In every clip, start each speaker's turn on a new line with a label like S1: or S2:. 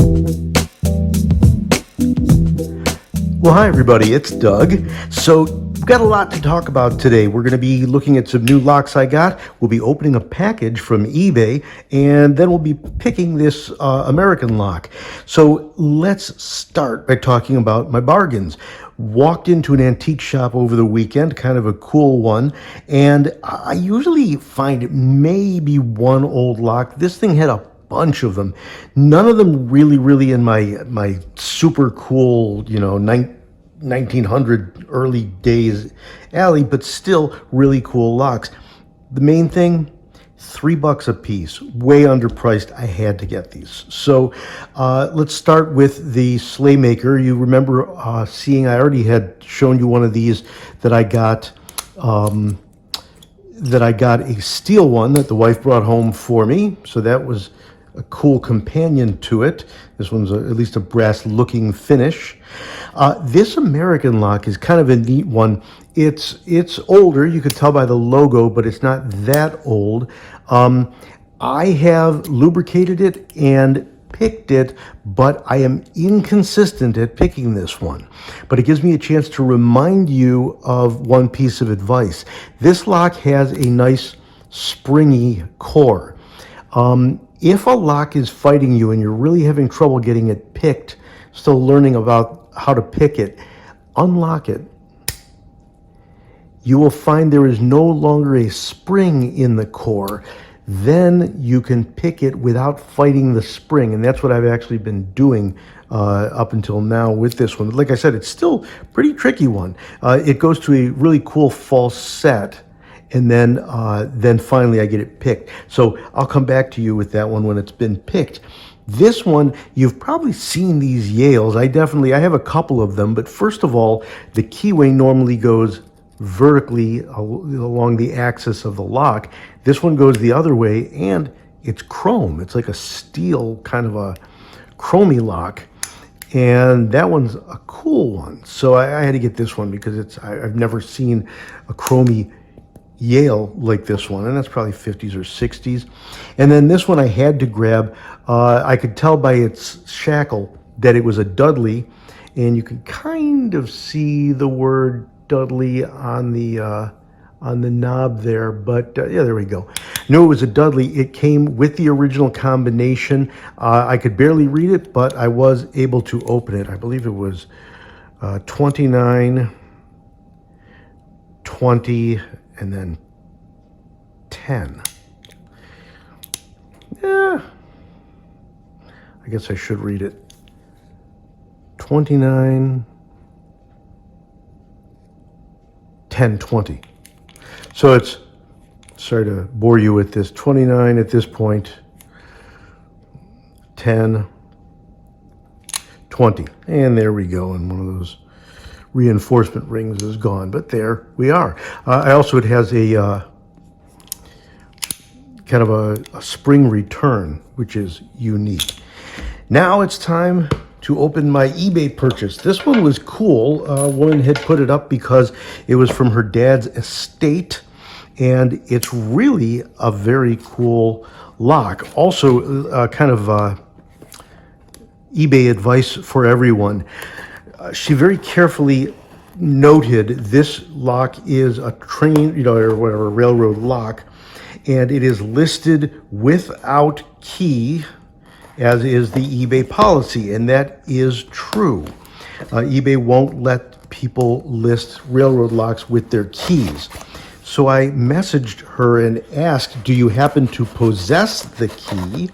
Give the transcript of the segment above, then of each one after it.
S1: Well, hi everybody, it's Doug. So, we've got a lot to talk about today. We're going to be looking at some new locks I got. We'll be opening a package from eBay, and then we'll be picking this American lock. So, let's start by talking about my bargains. Walked into an antique shop over the weekend, kind of a cool one, and I usually find maybe one old lock. This thing had a bunch of them. None of them really in my super cool, 1900 early days alley, but still really cool locks. The main thing, $3 a piece, way underpriced. I had to get these. So let's start with the Slaymaker. You remember seeing, I already had shown you one of these that I got. A steel one that the wife brought home for me. So that was a cool companion to it. This one's at least a brass looking finish. This American lock is kind of a neat one. It's older, you could tell by the logo, but it's not that old. I have lubricated it and picked it, but I am inconsistent at picking this one. But it gives me a chance to remind you of one piece of advice. This lock has a nice springy core. If a lock is fighting you and you're really having trouble getting it picked, still learning about how to pick it, unlock it. You will find there is no longer a spring in the core. Then you can pick it without fighting the spring, and that's what I've actually been doing up until now with this one. Like I said, it's still a pretty tricky one. It goes to a really cool false set, and then finally I get it picked. So I'll come back to you with that one when it's been picked. This one, you've probably seen these Yales. I have a couple of them, but first of all, the keyway normally goes vertically along the axis of the lock. This one goes the other way, and it's chrome. It's like a steel, kind of a chromy lock. And that one's a cool one. So I had to get this one because I've never seen a chromy Yale like this one, and that's probably 50s or 60s. And then this one I had to grab. I could tell by its shackle that it was a Dudley, and you can kind of see the word Dudley on the knob there, but yeah, there we go. No, it was a Dudley. It came with the original combination. I could barely read it, but I was able to open it. I believe it was 29, 20, and then 10. Yeah, I guess I should read it. 29, 10, 20. So it's, sorry to bore you with this, 29 at this point, 10, 20. And there we go, and one of those reinforcement rings is gone, but there we are. It has a kind of a spring return, which is unique. Now it's time to open my eBay purchase. This one was cool. A woman had put it up because it was from her dad's estate, and it's really a very cool lock. Also, kind of eBay advice for everyone. She very carefully noted this lock is a train, or whatever, railroad lock, and it is listed without key, as is the eBay policy, and that is true. eBay won't let people list railroad locks with their keys. So I messaged her and asked, do you happen to possess the key?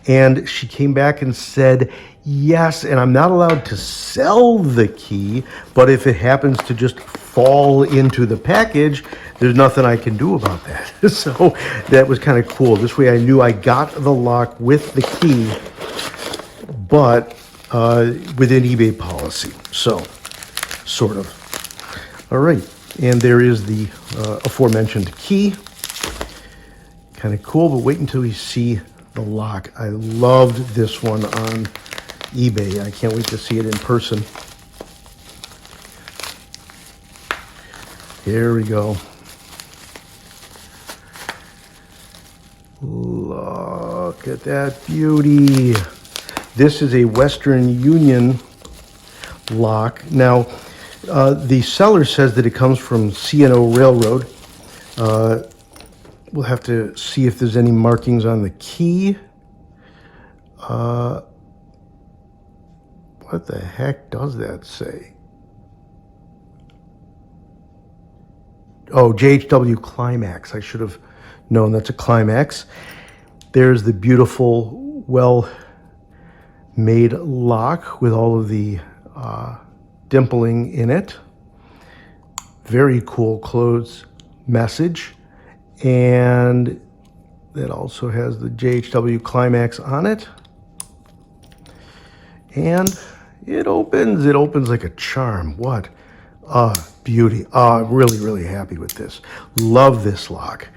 S1: And she came back and said, yes, and I'm not allowed to sell the key, but if it happens to just fall into the package, there's nothing I can do about that. So that was kind of cool. This way I knew I got the lock with the key, but within eBay policy. So, sort of. All right, and there is the aforementioned key. Kind of cool, but wait until you see the lock. I loved this one on eBay. I can't wait to see it in person. Here we go. Look at that beauty. This is a Western Union lock. Now, the seller says that it comes from C&O Railroad. We'll have to see if there's any markings on the key. What the heck does that say? Oh, JHW Climax. I should have known that's a Climax. There's the beautiful, well-made lock with all of the dimpling in it. Very cool close message. And that also has the JHW Climax on it. And it opens like a charm. What a beauty. I'm really, really happy with this. Love this lock.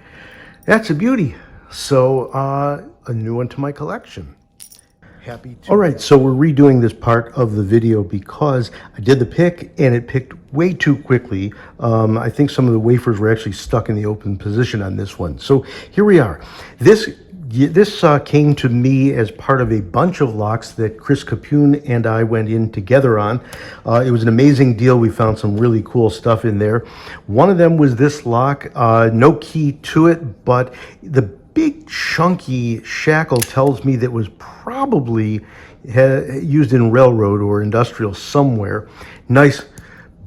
S1: That's a beauty. So a new one to my collection. Happy to. All right, so we're redoing this part of the video because I did the pick and it picked way too quickly. I think some of the wafers were actually stuck in the open position on this one. So here we are. This came to me as part of a bunch of locks that Chris Capune and I went in together on. It was an amazing deal. We found some really cool stuff in there. One of them was this lock, no key to it, but the big chunky shackle tells me that was probably used in railroad or industrial somewhere. Nice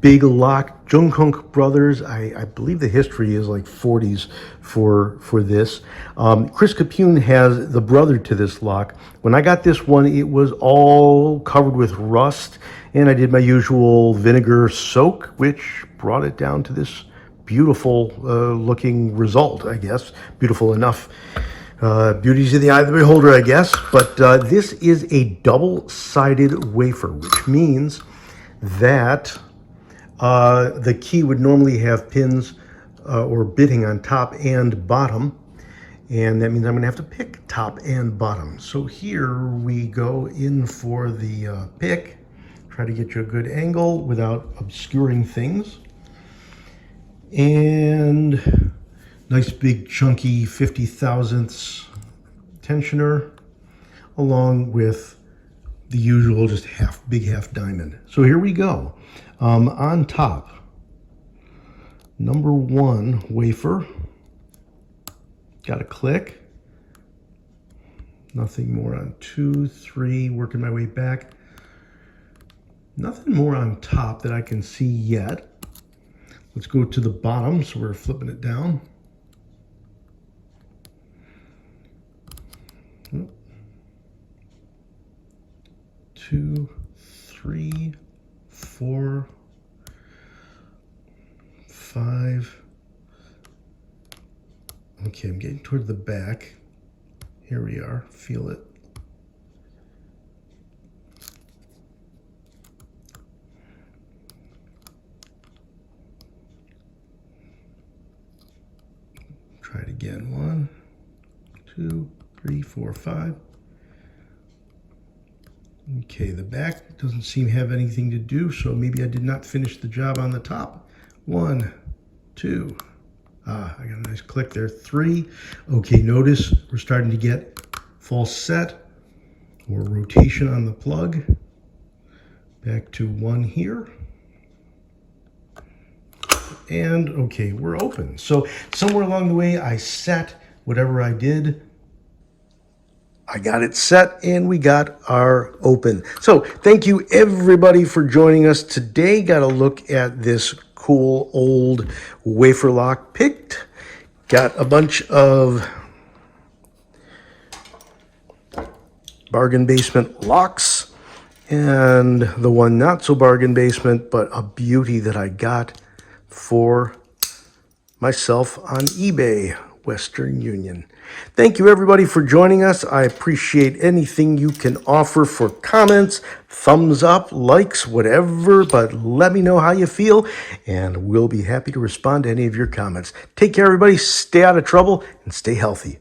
S1: big lock. Junkunc Brothers, I believe the history is like 40s for this. Chris Capune has the brother to this lock. When I got this one, it was all covered with rust, and I did my usual vinegar soak, which brought it down to this beautiful looking result, I guess. Beautiful enough. Beauty's in the eye of the beholder, I guess. But this is a double-sided wafer, which means that the key would normally have pins or bitting on top and bottom, and that means I'm going to have to pick top and bottom. So here we go in for the pick. Try to get you a good angle without obscuring things. And nice big chunky 50 thousandths tensioner, along with the usual just big half diamond. So here we go. On top, number one wafer, got a click, nothing more on 2, 3, working my way back, nothing more on top that I can see yet. Let's go to the bottom, so we're flipping it down. 2, 3, 4, 5. Okay, I'm getting toward the back. Here we are, feel it. Try it again. 1, 2, 3, 4, 5. Okay, the back doesn't seem to have anything to do, so maybe I did not finish the job on the top. 1, 2. I got a nice click there. 3. Okay, notice we're starting to get false set or rotation on the plug. Back to 1 here. And okay, we're open. So somewhere along the way, I set whatever I did. I got it set and we got our open. So thank you everybody for joining us today. Got a look at this cool old wafer lock picked. Got a bunch of bargain basement locks and the one not so bargain basement, but a beauty that I got for myself on eBay, Western Union. Thank you everybody for joining us. I appreciate anything you can offer for comments, thumbs up, likes, whatever, but let me know how you feel and we'll be happy to respond to any of your comments. Take care everybody, stay out of trouble and stay healthy.